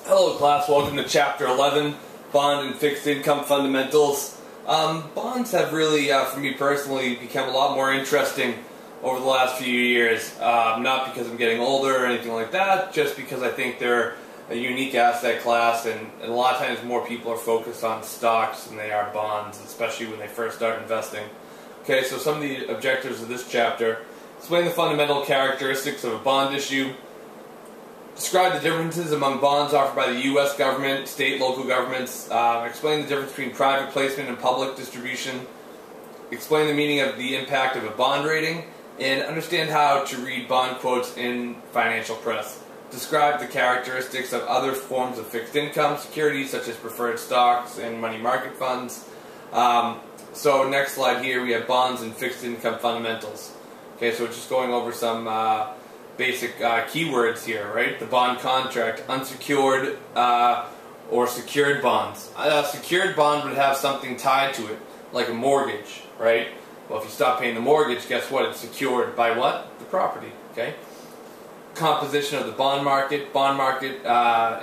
Hello class, welcome to Chapter 11, Bond and Fixed Income Fundamentals. Bonds have really, for me personally, become a lot more interesting over the last few years. Not because I'm getting older or anything like that, just because I think they're a unique asset class, and a lot of times more people are focused on stocks than they are bonds, especially when they first start investing. Okay, so some of the objectives of this chapter: explain the fundamental characteristics of a bond issue, describe the differences among bonds offered by the U.S. government, state, local governments, explain the difference between private placement and public distribution, explain the meaning of the impact of a bond rating, and understand how to read bond quotes in financial press. Describe the characteristics of other forms of fixed income securities, such as preferred stocks and money market funds. So next slide here, we have bonds and fixed income fundamentals. Okay, so just going over some basic keywords here, right? The bond contract, unsecured or secured bonds. A secured bond would have something tied to it, like a mortgage, right? Well, if you stop paying the mortgage, guess what? It's secured by what? The property, okay? Composition of the bond market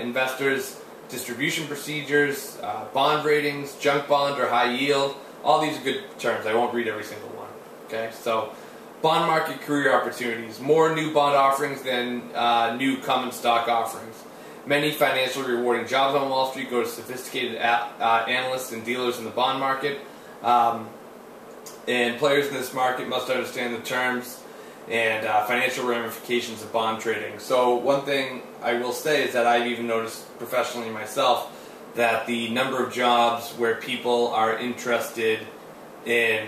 investors, distribution procedures, bond ratings, junk bond or high yield. All these are good terms. I won't read every single one, okay? So, bond market career opportunities. More new bond offerings than new common stock offerings. Many financially rewarding jobs on Wall Street go to sophisticated analysts and dealers in the bond market. And players in this market must understand the terms and financial ramifications of bond trading. So one thing I will say is that I've even noticed professionally myself that the number of jobs where people are interested in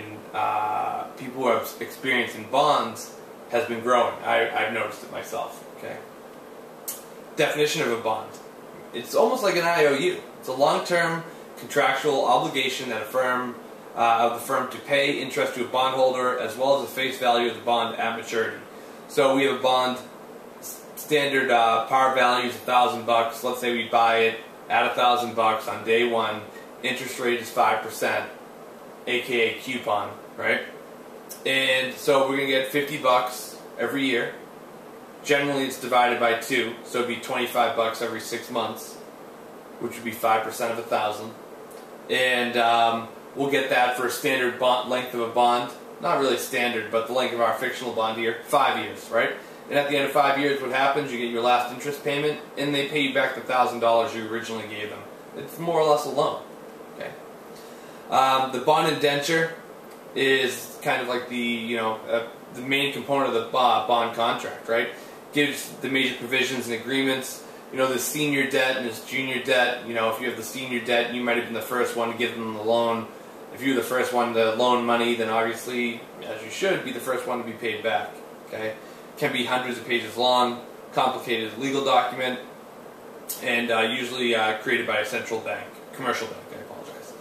people who have experience in bonds has been growing. I've noticed it myself. Okay. Definition of a bond. It's almost like an IOU. It's a long-term contractual obligation that of the firm to pay interest to a bondholder, as well as the face value of the bond at maturity. So we have a bond, standard par value is $1,000. Let's say we buy it at $1,000 on day one. Interest rate is 5%, aka coupon, right? And so we're going to get $50 every year. Generally it's divided by 2, so it'd be $25 every 6 months, which would be 5% of 1,000. And we'll get that for a standard bond length of a bond. Not really standard, but the length of our fictional bond here, 5 years, right? And at the end of 5 years, what happens? You get your last interest payment, and they pay you back the $1,000 you originally gave them. It's more or less a loan. Okay. The bond indenture is kind of like the the main component of the bond contract, right? Gives the major provisions and agreements. There's senior debt and there's junior debt. If you have the senior debt, you might have been the first one to give them the loan. If you're the first one to loan money, then obviously, as you should, be the first one to be paid back. Okay, can be hundreds of pages long, complicated legal document, and usually created by a central bank, commercial bank. I apologize.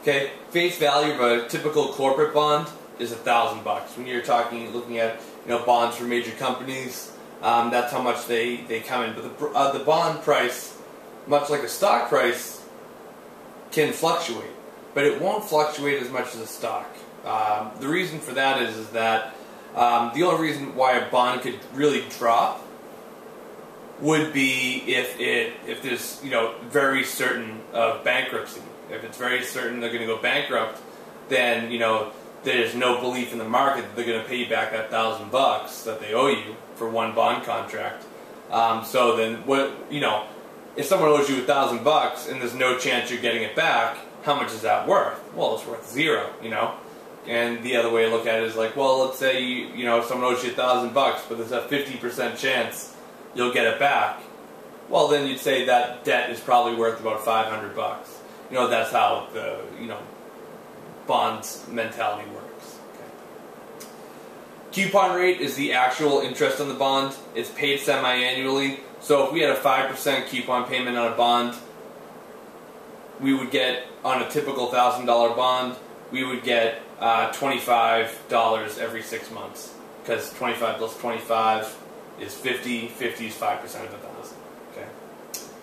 Okay, face value of a typical corporate bond is $1,000. When you're looking at bonds for major companies, that's how much they come in. But the bond price, much like a stock price, can fluctuate. But it won't fluctuate as much as a stock. The reason for that is that the only reason why a bond could really drop would be if there's very certain of bankruptcy. If it's very certain they're going to go bankrupt, then there's no belief in the market that they're going to pay you back that $1,000 that they owe you for one bond contract. So then if someone owes you $1,000 and there's no chance you're getting it back, how much is that worth? Well, it's worth zero, And the other way to look at it is like, well, let's say someone owes you $1,000, but there's a 50% chance you'll get it back. Well, then you'd say that debt is probably worth about $500. That's how the bonds mentality works. Okay. Coupon rate is the actual interest on the bond. It's paid semi-annually. So if we had a 5% coupon payment on a bond, we would get, on a typical $1,000 bond, we would get $25 every 6 months. Because 25 plus 25 is 50, 50 is 5% of 1,000. Okay.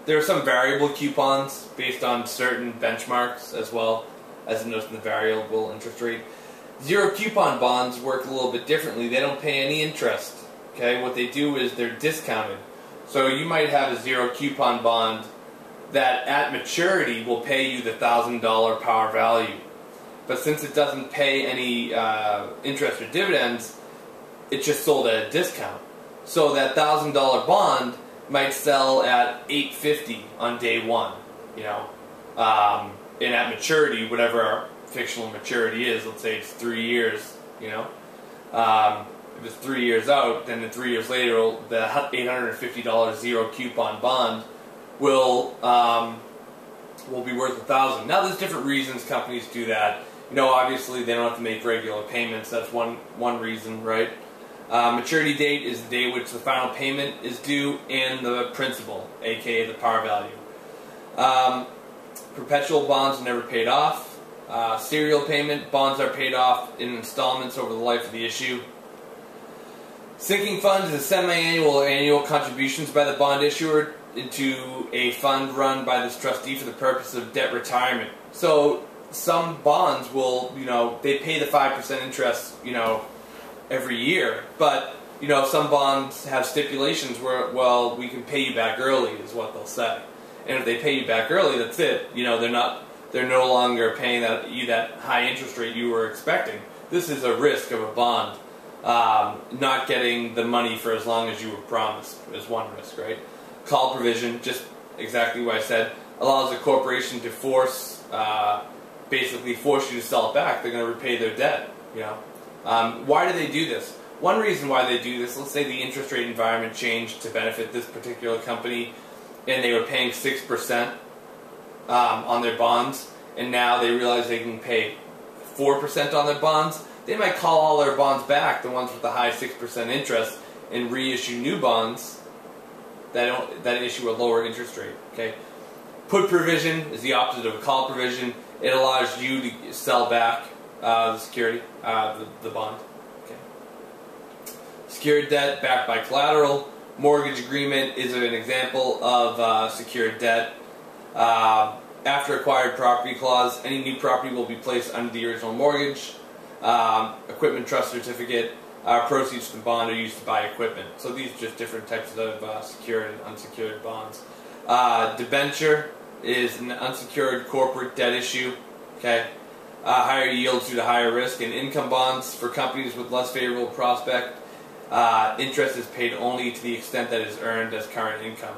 There are some variable coupons based on certain benchmarks as well, as noticed in the variable interest rate. Zero coupon bonds work a little bit differently. They don't pay any interest. Okay, what they do is they're discounted. So you might have a zero coupon bond that at maturity will pay you the $1,000 par value. But since it doesn't pay any interest or dividends, it's just sold at a discount. So that $1,000 bond might sell at $850 on day one, you know, and at maturity, whatever our fictional maturity is, let's say it's 3 years, you know. If it's 3 years out, then 3 years later, the $850 zero coupon bond will be worth $1,000. Now, there's different reasons companies do that. You know, obviously they don't have to make regular payments. That's one reason, right? Maturity date is the day which the final payment is due, and the principal, aka the par value. Perpetual bonds are never paid off. Serial payment bonds are paid off in installments over the life of the issue. Sinking funds is semi-annual or annual contributions by the bond issuer into a fund run by this trustee for the purpose of debt retirement. So some bonds will, you know, they pay the 5% interest, you know, every year, but you know, some bonds have stipulations where, well, we can pay you back early, is what they'll say. And if they pay you back early, that's it. You know, they're no longer paying that high interest rate you were expecting. This is a risk of a bond. Not getting the money for as long as you were promised is one risk, right? Call provision, just exactly what I said, allows a corporation to basically force you to sell it back. They're going to repay their debt, you know. Why do they do this? One reason why they do this, let's say the interest rate environment changed to benefit this particular company, and they were paying 6% on their bonds, and now they realize they can pay 4% on their bonds. They might call all their bonds back, the ones with the high 6% interest, and reissue new bonds that issue a lower interest rate. Okay, put provision is the opposite of a call provision. It allows you to sell back the security, the bond. Okay. Secured debt backed by collateral. Mortgage agreement is an example of secured debt. After acquired property clause, any new property will be placed under the original mortgage. Equipment trust certificate. Proceeds from the bond are used to buy equipment. So these are just different types of secured and unsecured bonds. Debenture is an unsecured corporate debt issue. Okay. Higher yields due to higher risk. And income bonds for companies with less favorable prospect. Interest is paid only to the extent that is earned as current income.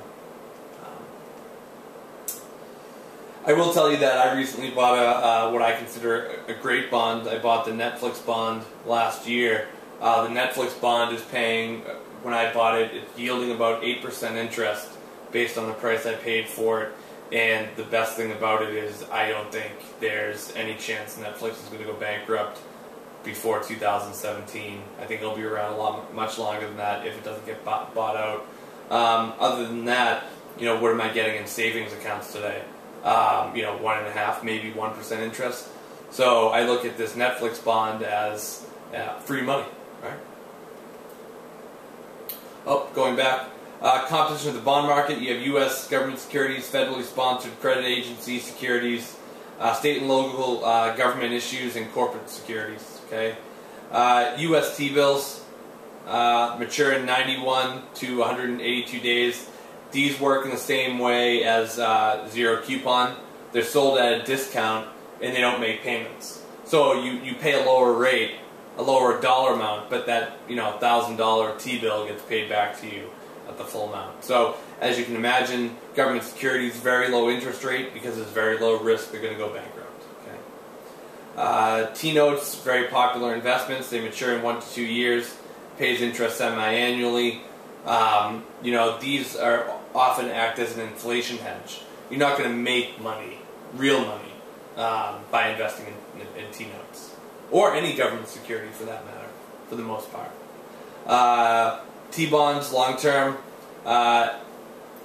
I will tell you that I recently bought what I consider a great bond. I bought the Netflix bond last year. The Netflix bond is paying, when I bought it, it's yielding about 8% interest based on the price I paid for it. And the best thing about it is I don't think there's any chance Netflix is going to go bankrupt before 2017. I think it'll be around much longer than that if it doesn't get bought out. Other than that, you know, what am I getting in savings accounts today? You know, 1.5%, maybe 1% interest. So I look at this Netflix bond as free money, right? Oh, going back. Competition of the bond market. You have U.S. government securities, federally sponsored credit agency securities, state and local government issues, and corporate securities. Okay, U.S. T-bills mature in 91 to 182 days. These work in the same way as zero coupon. They're sold at a discount, and they don't make payments. So you pay a lower rate, a lower dollar amount, but that, you know, $1,000 T-bill gets paid back to you at the full amount. So as you can imagine, government securities, very low interest rate because it's very low risk. They're going to go bankrupt. Okay. TNotes, very popular investments. They mature in 1 to 2 years. Pays interest semi-annually. You know, these are often act as an inflation hedge. You're not going to make money, real money, by investing in T-notes. Or any government security for that matter, for the most part. T-bonds, long-term,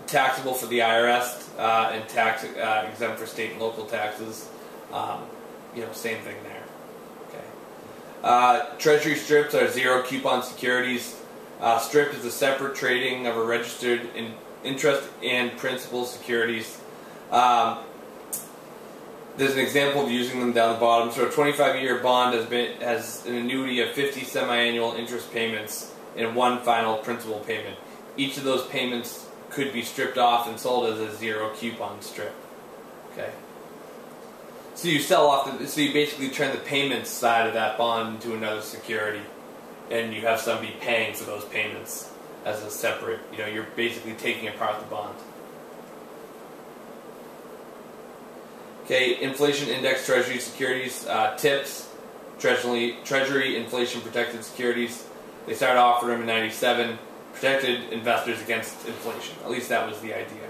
taxable for the IRS, and tax exempt for state and local taxes. You know, same thing there. Okay. Treasury strips are zero coupon securities. Strip is a separate trading of a registered interest and principal securities. There's an example of using them down the bottom. So a 25-year bond has an annuity of 50 semi-annual interest payments and one final principal payment. Each of those payments could be stripped off and sold as a zero coupon strip. Okay. So you sell off so you basically turn the payments side of that bond into another security, and you have somebody paying for those payments as a separate, you're basically taking apart the bond. Okay, inflation index Treasury securities, TIPS, Treasury inflation protected securities. They started offering them in '97, protected investors against inflation. At least that was the idea.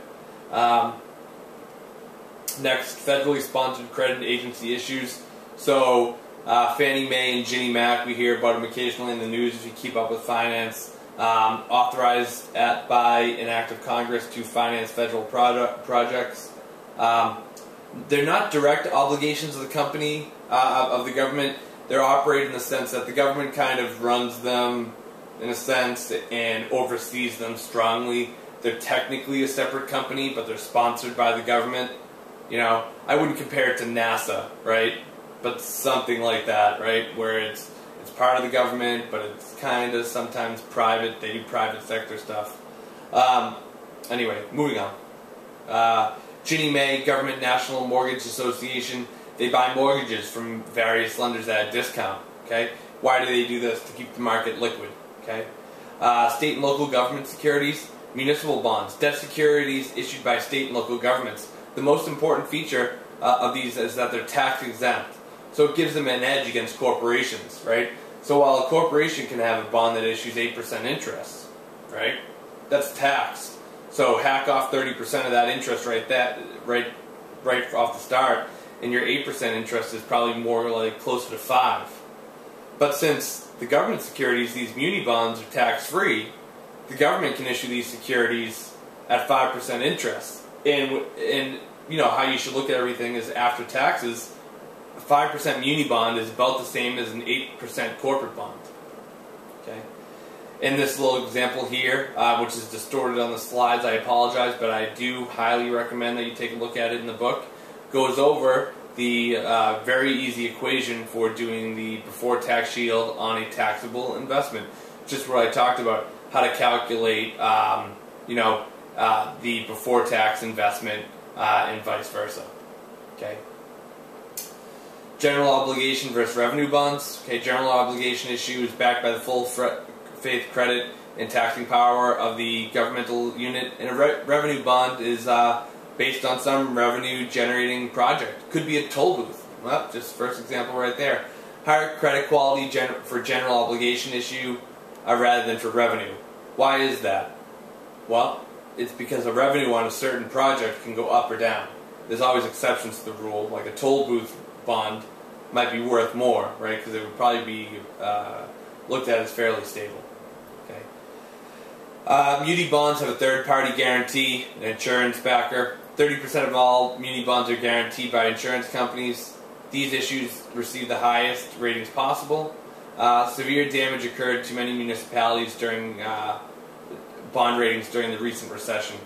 Next, federally sponsored credit agency issues. So Fannie Mae and Ginnie Mac, we hear about them occasionally in the news if you keep up with finance. Authorized by an act of Congress to finance federal projects. They're not direct obligations of the company, of the government. They're operated in the sense that the government kind of runs them, in a sense, and oversees them strongly. They're technically a separate company, but they're sponsored by the government. I wouldn't compare it to NASA, right? But something like that, right? Where it's part of the government, but it's kind of sometimes private. They do private sector stuff. Anyway, moving on. Ginnie Mae, Government National Mortgage Association, they buy mortgages from various lenders at a discount. Okay, why do they do this? To keep the market liquid. Okay, state and local government securities, municipal bonds, debt securities issued by state and local governments. The most important feature of these is that they're tax exempt, so it gives them an edge against corporations, right? So while a corporation can have a bond that issues 8% interest, right, that's taxed. So hack off 30% of that interest right off the start, and your 8% interest is probably more like closer to 5%. But since the government securities, these muni bonds, are tax-free, the government can issue these securities at 5% interest. And how you should look at everything is after taxes, a 5% muni bond is about the same as an 8% corporate bond. Okay. In this little example here, which is distorted on the slides, I apologize, but I do highly recommend that you take a look at it in the book. Goes over the very easy equation for doing the before tax yield on a taxable investment. Just what I talked about, how to calculate, the before tax investment and vice versa. Okay. General obligation versus revenue bonds. Okay, general obligation issue is backed by the full faith, credit, and taxing power of the governmental unit, and a revenue bond is based on some revenue-generating project. Could be a toll booth. Well, just first example right there. Higher credit quality for general obligation issue rather than for revenue. Why is that? Well, it's because a revenue on a certain project can go up or down. There's always exceptions to the rule, like a toll booth bond might be worth more, right? Because it would probably be looked at as fairly stable. Okay. Muni bonds have a third-party guarantee, an insurance backer. 30% of all muni bonds are guaranteed by insurance companies. These issues receive the highest ratings possible. Severe damage occurred to many municipalities during bond ratings during the recent recession.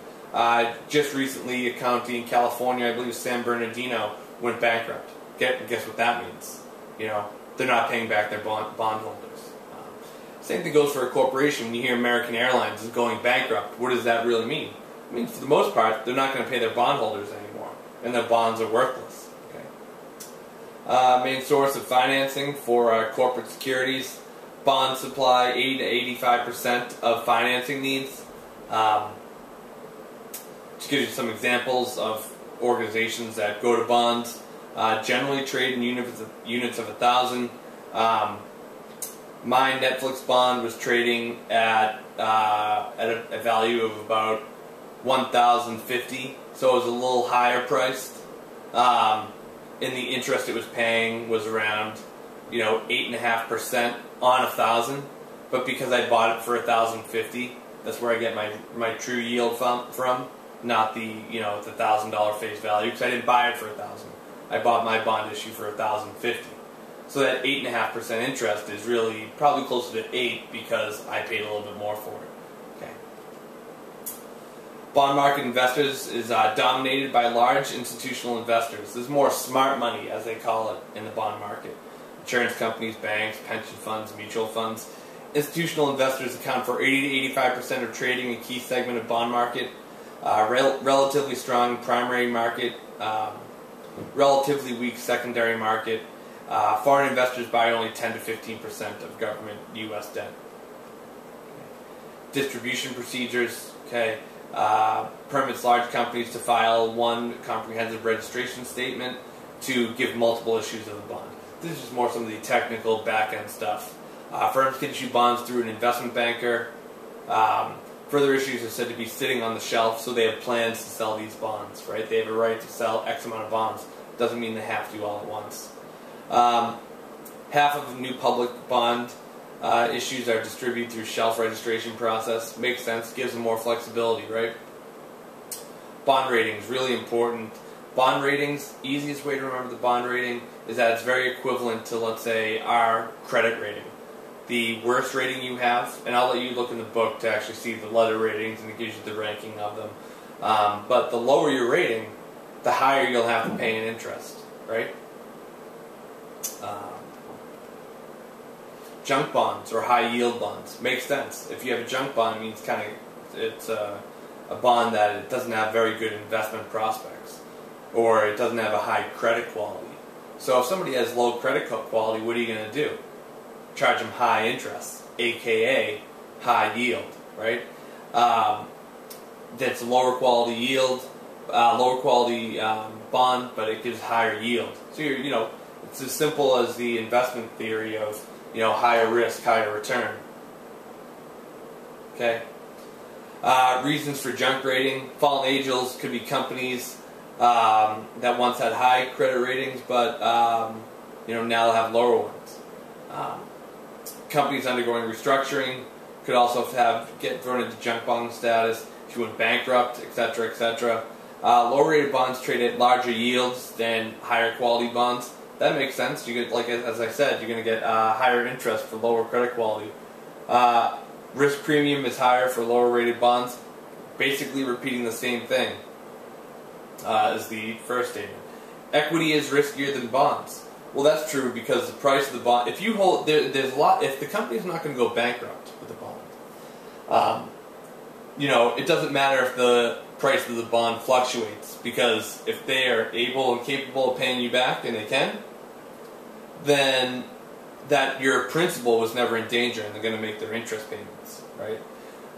Just recently, a county in California, I believe San Bernardino, went bankrupt. Guess what that means? They're not paying back their bondholders. Same thing goes for a corporation. When you hear American Airlines is going bankrupt, what does that really mean? It means, for the most part, they're not going to pay their bondholders anymore, and their bonds are worthless. Okay. Main source of financing for corporate securities. Bonds supply 80 to 85% of financing needs. Just give you some examples of organizations that go to bonds. Generally trade in units of 1,000. My Netflix bond was trading at a value of about 1,050, so it was a little higher priced. And the interest it was paying was around 8.5% on 1,000. But because I bought it for 1,050, that's where I get my true yield from, not the the $1,000 face value, because I didn't buy it for 1,000. I bought my bond issue for 1,050. So that 8.5% interest is really probably closer to 8 because I paid a little bit more for it. Okay. Bond market investors is dominated by large institutional investors. There's more smart money, as they call it, in the bond market. Insurance companies, banks, pension funds, mutual funds. Institutional investors account for 80 to 85% of trading in a key segment of bond market. Relatively strong primary market, relatively weak secondary market. Foreign investors buy only 10 to 15% of government U.S. debt. Distribution procedures, okay, permits large companies to file one comprehensive registration statement to give multiple issues of the bond. This is just more some of the technical back-end stuff. Firms can issue bonds through an investment banker. Further issues are said to be sitting on the shelf, so they have plans to sell these bonds, right? They have a right to sell X amount of bonds. Doesn't mean they have to all at once. Half of new public bond issues are distributed through shelf registration process. Makes sense, gives them more flexibility, right? Bond ratings, really important. Bond ratings, easiest way to remember the bond rating is that it's very equivalent to, let's say, our credit rating. The worst rating you have, and I'll let you look in the book to actually see the letter ratings, and it gives you the ranking of them. But the lower your rating, the higher you'll have to pay in interest, right? Junk bonds or high yield bonds makes sense. If you have a junk bond, it means it's a bond that it doesn't have very good investment prospects, or it doesn't have a high credit quality. So if somebody has low credit quality, what are you going to do? Charge them high interest, aka high yield, right? That's a lower quality yield, lower quality bond, but it gives higher yield. So it's as simple as the investment theory of higher risk, higher return. Okay. Reasons for junk rating. Fallen angels could be companies that once had high credit ratings, but now they'll have lower ones. Companies undergoing restructuring could also get thrown into junk bond status if you went bankrupt, etc., etc. Lower rated bonds trade at larger yields than higher quality bonds. That makes sense. You get, as I said, you're going to get higher interest for lower credit quality. Risk premium is higher for lower rated bonds. Basically repeating the same thing as the first statement. Equity is riskier than bonds. Well, that's true because the price of the bond. If you hold, there's a lot. If the company's not going to go bankrupt with the bond, it doesn't matter if the price of the bond fluctuates, because if they are able and capable of paying you back, and they can, then that your principal was never in danger, and they're going to make their interest payments, right?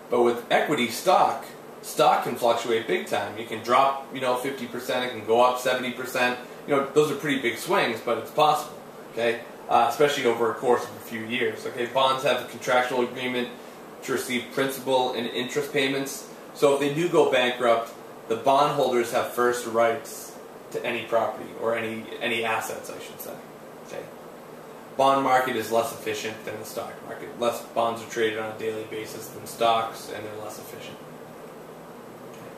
But with equity stock can fluctuate big time. It can drop, 50%. It can go up 70%. Those are pretty big swings, but it's possible. Okay, especially over a course of a few years. Okay, bonds have a contractual agreement to receive principal and interest payments. So if they do go bankrupt, the bondholders have first rights to any property or any assets, I should say. Okay. Bond market is less efficient than the stock market. Less bonds are traded on a daily basis than stocks, and they're less efficient. Okay.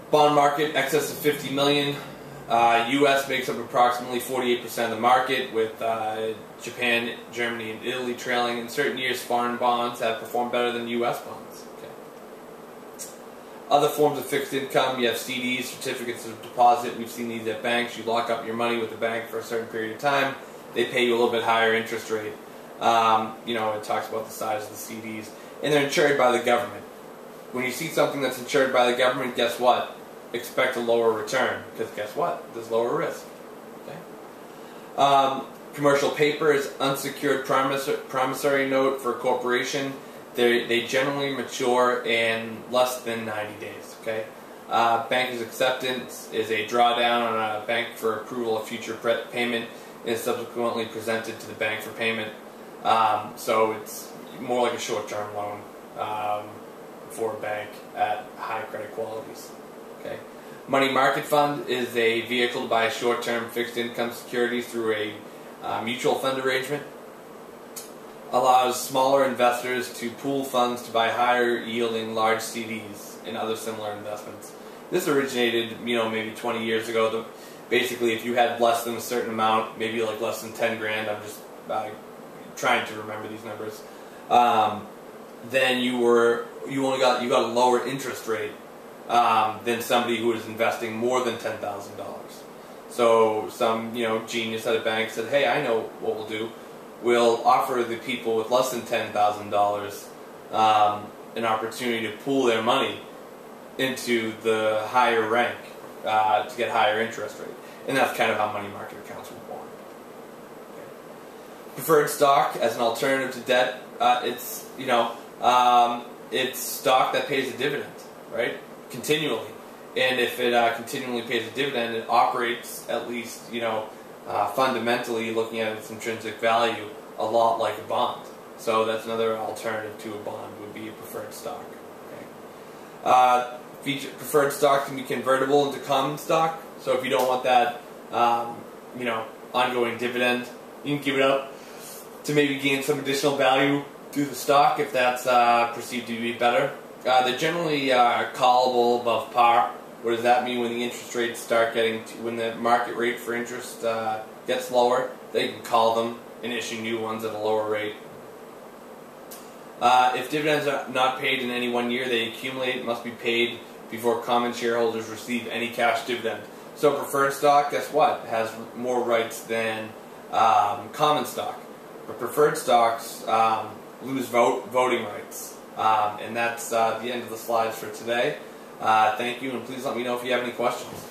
Bond market, excess of 50 million. U.S. makes up approximately 48% of the market, with Japan, Germany, and Italy trailing. In certain years, foreign bonds have performed better than U.S. bonds. Okay. Other forms of fixed income, you have CDs, certificates of deposit. We've seen these at banks. You lock up your money with the bank for a certain period of time. They pay you a little bit higher interest rate. It talks about the size of the CDs. And they're insured by the government. When you see something that's insured by the government, guess what? Expect a lower return, because guess what? There's lower risk. Okay. Commercial paper is unsecured promissory note for a corporation. They generally mature in less than 90 days. Okay. Banker's acceptance is a drawdown on a bank for approval of future payment, and is subsequently presented to the bank for payment. So it's more like a short-term loan for a bank at high credit qualities. Okay. Money market fund is a vehicle to buy short-term fixed income securities through a mutual fund arrangement. Allows smaller investors to pool funds to buy higher yielding large CDs and other similar investments. This originated, maybe 20 years ago. Basically, if you had less than a certain amount, maybe like less than 10 grand, I'm just trying to remember these numbers, then you got a lower interest rate than somebody who is investing more than $10,000. So some genius at a bank said, hey, I know what we'll do. We'll offer the people with less than $10,000 an opportunity to pool their money into the higher rank to get higher interest rate. And that's kind of how money market accounts were born. Okay. Preferred stock as an alternative to debt, it's it's stock that pays a dividend, right? Continually. And if it continually pays a dividend, it operates, at least, fundamentally, looking at its intrinsic value, a lot like a bond. So that's another alternative to a bond, would be a preferred stock. Okay. Preferred stock can be convertible into common stock. So if you don't want that, ongoing dividend, you can give it up to maybe gain some additional value through the stock if that's perceived to be better. They're generally callable above par. What does that mean? When the interest rates start when the market rate for interest gets lower, they can call them and issue new ones at a lower rate. If dividends are not paid in any one year, they accumulate and must be paid before common shareholders receive any cash dividend. So preferred stock, guess what? Has more rights than common stock. But preferred stocks lose voting rights. And that's the end of the slides for today. Thank you, and please let me know if you have any questions.